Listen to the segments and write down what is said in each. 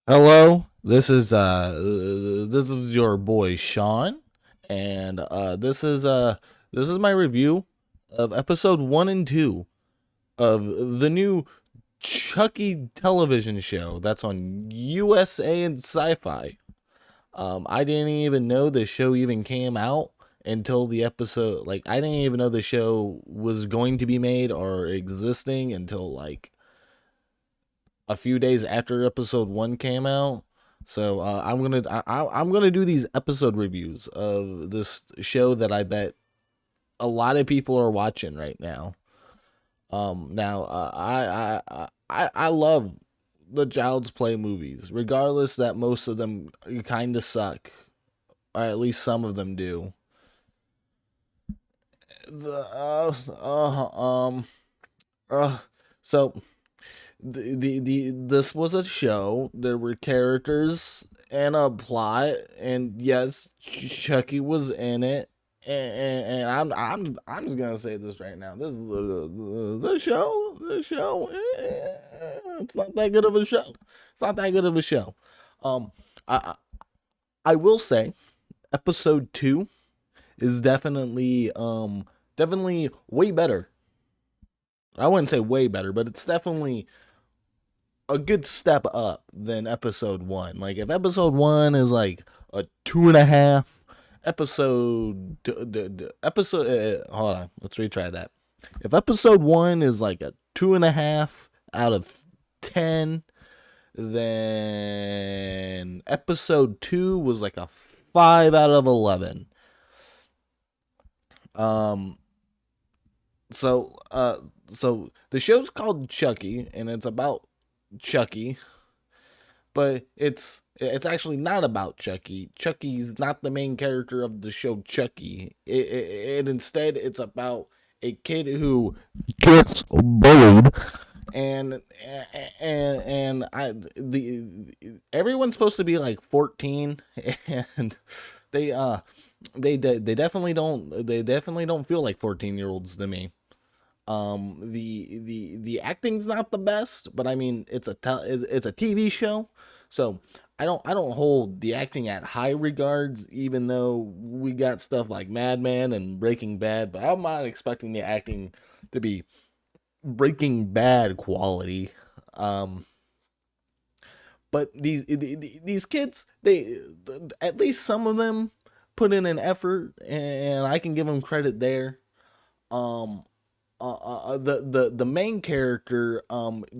Hello, this is your boy Sean, and this is my review of episode 1 and 2 of the new Chucky television show that's on USA and Sci-Fi. I didn't even know the show even came out until the episode. Like, I didn't even know the show was going to be made or existing until like a few days after episode 1 came out. So I'm gonna do these episode reviews of this show that I bet a lot of people are watching right now. I love the Child's Play movies, regardless that most of them kind of suck, or at least some of them do. The uh, so the this was a show. There were characters and a plot, and yes, Chucky was in it. And I'm just gonna say this right now. This is the show. The show. It's not that good of a show. It's not that good of a show. Um, I I will say, episode 2 is definitely way better. I wouldn't say way better, but it's definitely a good step up than episode 1. Like, if episode 1 is like a 2.5, hold on, let's retry that. If episode 1 is like a 2.5 out of 10, then episode 2 was like a 5 out of 11. Um, so so the show's called Chucky, and it's about Chucky, but it's actually not about Chucky. Chucky's not the main character of the show Chucky. It instead it's about a kid who gets bullied, and and I the everyone's supposed to be like 14, and they uh they definitely don't feel like 14-year-olds to me. The acting's not the best, but I mean it's a TV show, so I don't hold the acting at high regards, even though we got stuff like Mad Men and Breaking Bad. But I'm not expecting the acting to be Breaking Bad quality. Um, but these kids, they at least some of them put in an effort, and I can give them credit there. Um, the main character,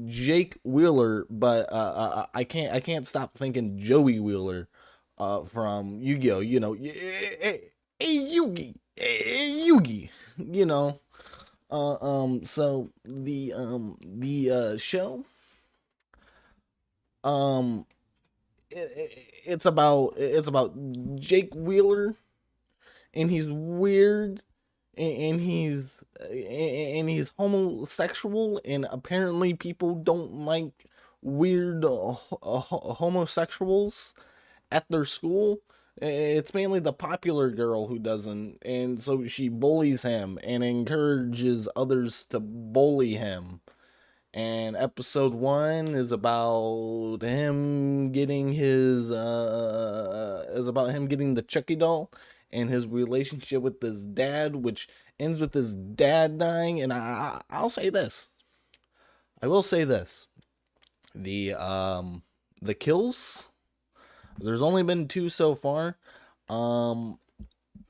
Jake Wheeler, but I can't stop thinking Joey Wheeler, from Yu-Gi-Oh. Hey Yugi, hey Yugi, you know. So the show, um, it's about Jake Wheeler, and he's weird, and he's homosexual, and apparently people don't like weird homosexuals at their school. It's mainly the popular girl who doesn't, and so she bullies him and encourages others to bully him. And episode 1 is about him getting his is about him getting the Chucky doll, and his relationship with his dad, which ends with his dad dying. And I'll say this. I will say this. The kills, there's only been 2 so far. Um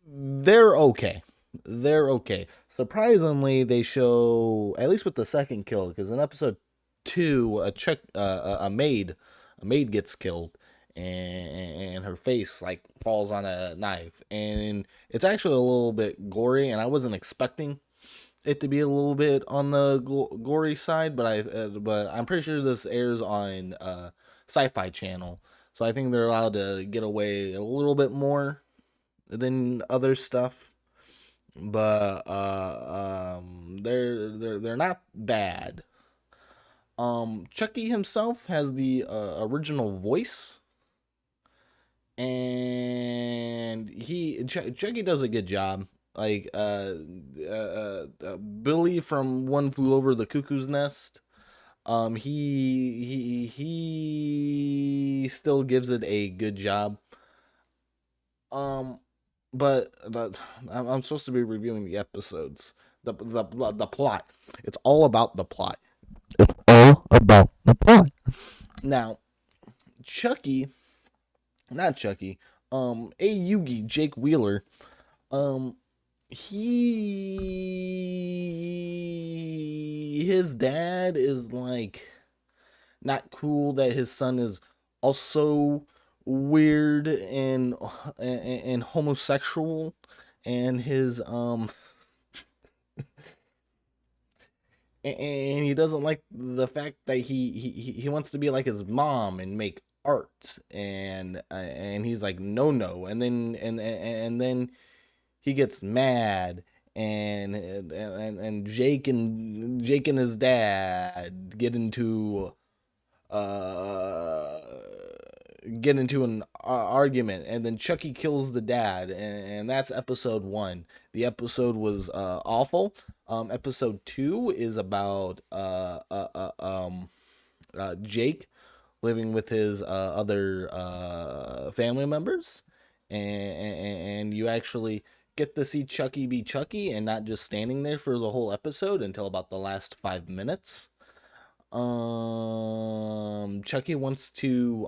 they're okay. They're okay. Surprisingly, they show, at least with the second kill, because in episode 2, a maid gets killed, and her face like falls on a knife, and it's actually a little bit gory, and I wasn't expecting it to be a little bit on the gory side, but I'm pretty sure this airs on Sci-Fi Channel, so I think they're allowed to get away a little bit more than other stuff. But they're not bad. Chucky himself has the original voice, and Chucky does a good job. Like Billy from One Flew Over the Cuckoo's Nest. He he still gives it a good job. Um, but I'm supposed to be reviewing the episodes, the plot. It's all about the plot. It's all about the plot. Now, Chucky, not Chucky, A Yugi, Jake Wheeler, um, his dad is like not cool that his son is also weird and homosexual, and his and he doesn't like the fact that he wants to be like his mom and make art, and he's like no, and then he gets mad, and Jake and his dad uh get into an argument, and then Chucky kills the dad, and that's episode 1. The episode was awful. Episode 2 is about Jake living with his other family members, and you actually get to see Chucky be Chucky and not just standing there for the whole episode until about the last 5 minutes. Chucky wants to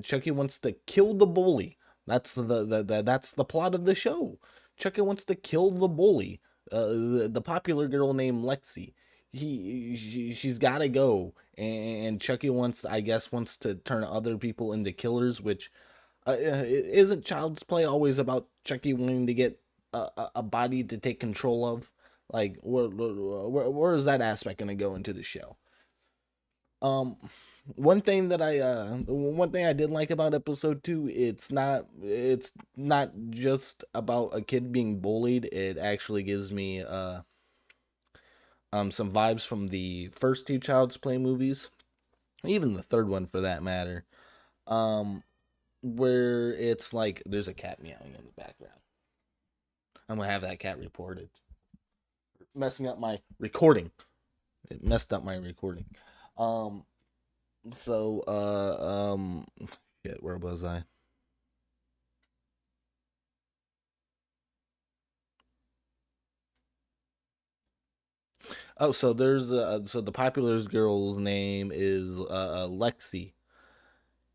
Chucky wants to kill the bully. That's that's the plot of the show. Chucky wants to kill the bully, the popular girl named Lexi. She's got to go, and Chucky I guess, wants to turn other people into killers, which isn't Child's Play always about Chucky wanting to get a body to take control of? Like, where is that aspect going to go into the show? Um, one thing I did like about episode 2, it's not just about a kid being bullied. It actually gives me some vibes from the first two Child's Play movies, even the third one for that matter. Um, where it's like there's a cat meowing in the background. I'm gonna have that cat reported. Messing up my recording. It messed up my recording. Um, so shit, where was I? Oh, so so the popular girl's name is Lexi,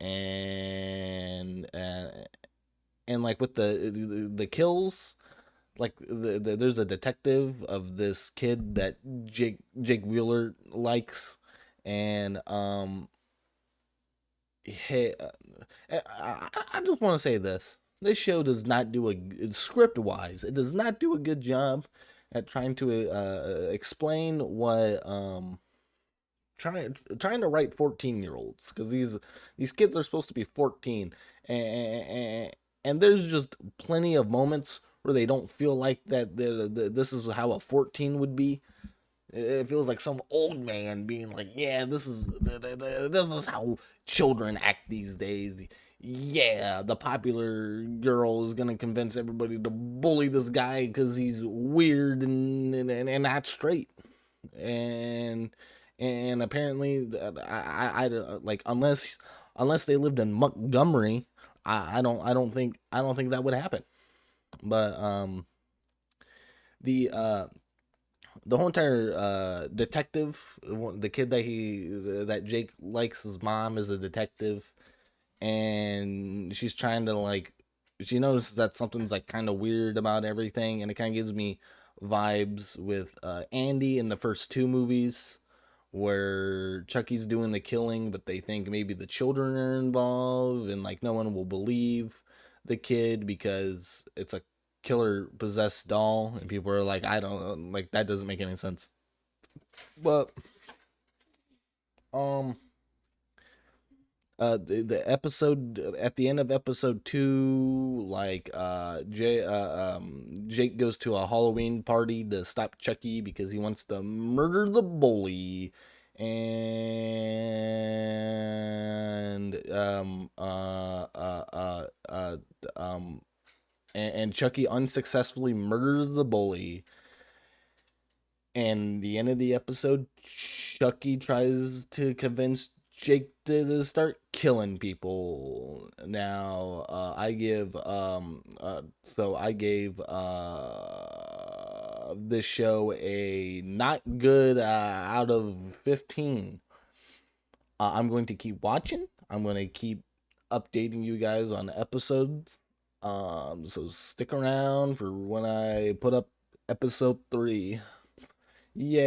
and and like with the kills, like there's a detective of this kid that Jake Wheeler likes, and hey, I just want to say this: this show does not do script wise. It does not do a good job at trying to explain what trying to write 14-year-olds, because these kids are supposed to be 14, and there's just plenty of moments where they don't feel like that this is how a 14 would be. It feels like some old man being like, "Yeah, this is how children act these days. Yeah, the popular girl is gonna convince everybody to bully this guy because he's weird and not straight." And apparently, like, unless they lived in Montgomery, I don't think that would happen. But the the whole entire detective, the kid that Jake likes, his mom is a detective, and she's trying to, like, she notices that something's like kind of weird about everything, and it kind of gives me vibes with Andy in the first two movies, where Chucky's doing the killing, but they think maybe the children are involved, and like no one will believe the kid because it's a killer possessed doll, and people are like, I don't, like, that doesn't make any sense. But um the episode at the end of episode 2, like Jake goes to a Halloween party to stop Chucky because he wants to murder the bully, and and Chucky unsuccessfully murders the bully. And the end of the episode, Chucky tries to convince Jake to start killing people. Now, I gave this show a not good out of 15. I'm going to keep watching. I'm going to keep updating you guys on episodes. So stick around for when I put up episode 3. Yay!